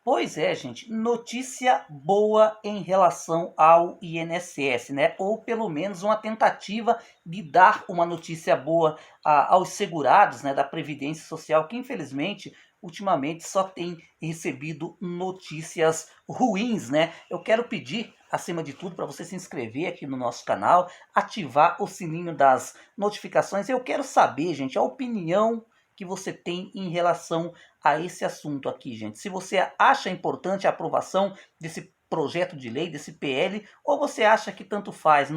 Pois é, gente, notícia boa em relação ao INSS, né? Ou pelo menos uma tentativa de dar uma notícia boa aos segurados, né, da Previdência Social, que infelizmente ultimamente só tem recebido notícias ruins, né? Eu quero pedir, acima de tudo, para você se inscrever aqui no nosso canal, ativar o sininho das notificações. Eu quero saber, gente, a opinião que você tem em relação a esse assunto aqui, gente. Se você acha importante a aprovação desse projeto de lei, desse PL, ou você acha que tanto faz,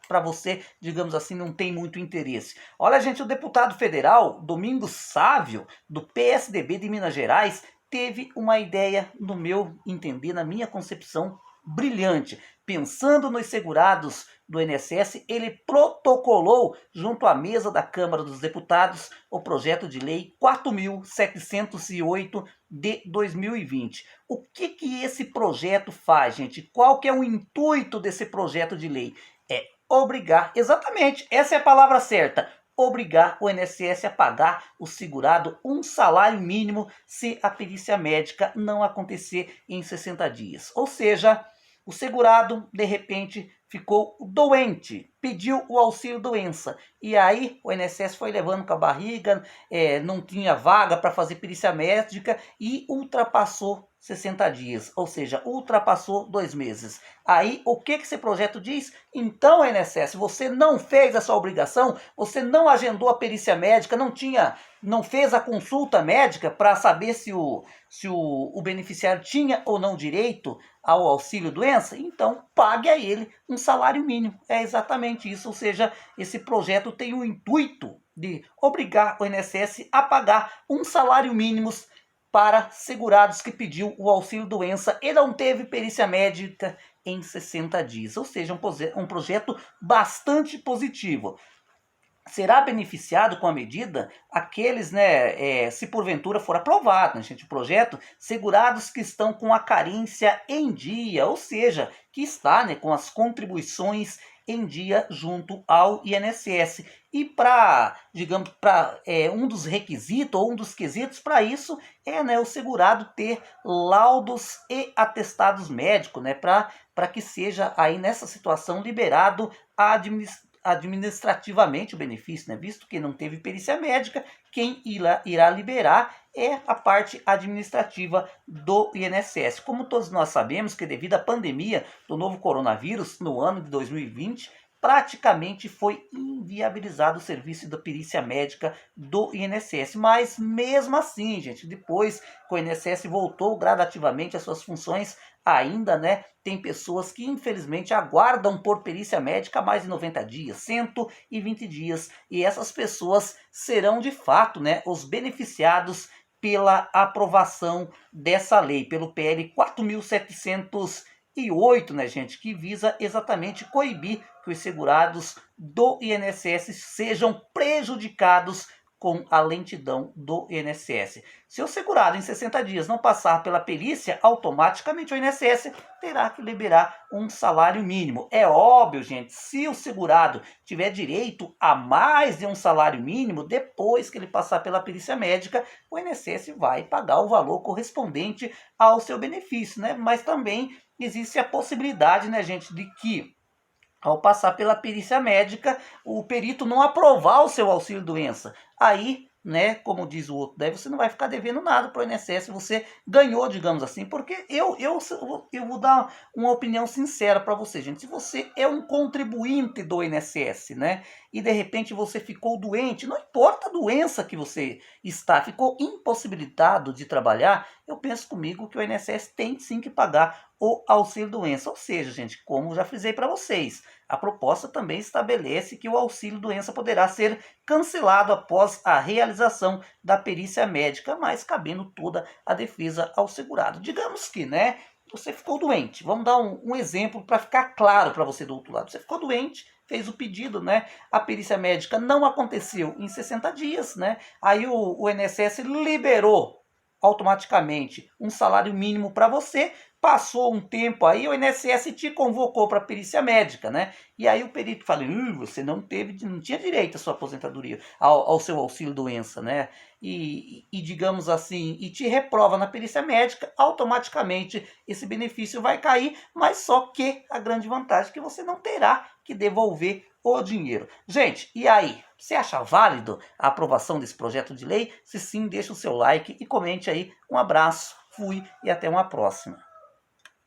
para você, digamos assim, não tem muito interesse. Olha, gente, o deputado federal Domingos Sávio, do PSDB de Minas Gerais, teve uma ideia, no meu entender, na minha concepção, brilhante. Pensando nos segurados do INSS, ele protocolou junto à mesa da Câmara dos Deputados o projeto de lei 4.708 de 2020. O que esse projeto faz, gente? Qual que é o intuito desse projeto de lei? É obrigar, exatamente, essa é a palavra certa, obrigar o INSS a pagar o segurado um salário mínimo se a perícia médica não acontecer em 60 dias. Ou seja, o segurado, de repente, ficou doente, pediu o auxílio doença. E aí o INSS foi levando com a barriga, não tinha vaga para fazer perícia médica e ultrapassou 60 dias, ou seja, ultrapassou 2 meses. Aí o que esse projeto diz? Então, INSS, você não fez a sua obrigação, você não agendou a perícia médica, não fez a consulta médica para saber se o beneficiário tinha ou não direito ao auxílio doença, então pague a ele um salário mínimo. É exatamente isso, ou seja, esse projeto tem o intuito de obrigar o INSS a pagar um salário mínimo para segurados que pediu o auxílio doença e não teve perícia médica em 60 dias. Ou seja, um projeto bastante positivo. Será beneficiado com a medida aqueles, né, se porventura for aprovado, né, gente, o projeto, segurados que estão com a carência em dia, ou seja, que está, né, com as contribuições em dia junto ao INSS. E para, digamos, um dos requisitos ou um dos quesitos para isso é, né, o segurado ter laudos e atestados médicos, né, para que seja aí nessa situação liberado a administrativamente o benefício, né? Visto que não teve perícia médica, quem irá liberar é a parte administrativa do INSS. Como todos nós sabemos que devido à pandemia do novo coronavírus no ano de 2020, praticamente foi inviabilizado o serviço da perícia médica do INSS. Mas mesmo assim, gente, depois que o INSS voltou gradativamente às suas funções, ainda, né, tem pessoas que infelizmente aguardam por perícia médica mais de 90 dias, 120 dias, e essas pessoas serão de fato, né, os beneficiados pela aprovação dessa lei, pelo PL 4.708, né, gente, que visa exatamente coibir que os segurados do INSS sejam prejudicados com a lentidão do INSS. Se o segurado em 60 dias não passar pela perícia, automaticamente o INSS terá que liberar um salário mínimo. É óbvio, gente, se o segurado tiver direito a mais de um salário mínimo, depois que ele passar pela perícia médica, o INSS vai pagar o valor correspondente ao seu benefício, né? Mas também existe a possibilidade, né, gente, de que ao passar pela perícia médica, o perito não aprovar o seu auxílio doença. Aí, né, como diz o outro, daí você não vai ficar devendo nada para o INSS, você ganhou, digamos assim, porque eu vou dar uma opinião sincera para você, gente. Se você é um contribuinte do INSS, né, e de repente você ficou doente, não importa a doença que você está, ficou impossibilitado de trabalhar, eu penso comigo que o INSS tem sim que pagar o auxílio doença. Ou seja, gente, como já frisei para vocês, a proposta também estabelece que o auxílio doença poderá ser cancelado após a realização da perícia médica, mas cabendo toda a defesa ao segurado. Digamos que, né, você ficou doente. Vamos dar um exemplo para ficar claro para você do outro lado. Você ficou doente, fez o pedido, né? A perícia médica não aconteceu em 60 dias, né? Aí o INSS liberou automaticamente um salário mínimo para você. Passou um tempo aí, o INSS te convocou para perícia médica, né? E aí o perito fala, você não tinha direito à sua aposentadoria, ao seu auxílio-doença, né? E digamos assim, e te reprova na perícia médica, automaticamente esse benefício vai cair, mas só que a grande vantagem é que você não terá que devolver o dinheiro. Gente, e aí? Você acha válido a aprovação desse projeto de lei? Se sim, deixa o seu like e comente aí. Um abraço, fui e até uma próxima.